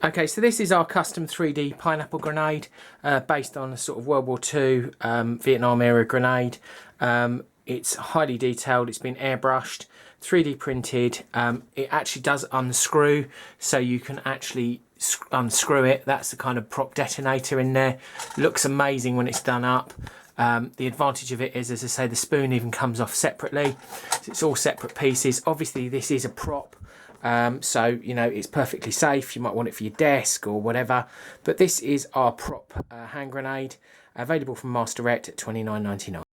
Okay, so this is our custom 3D pineapple grenade, based on a sort of World War II Vietnam era grenade. It's highly detailed, it's been airbrushed, 3D printed. It actually does unscrew, so you can actually unscrew it. That's the kind of prop detonator in there. Looks amazing when it's done up. The advantage of it is, as I say, the spoon even comes off separately. So it's all separate pieces. Obviously, this is a prop. So, you know, it's perfectly safe. You might want it for your desk or whatever. But this is our prop hand grenade, available from Master Direct at $29.99.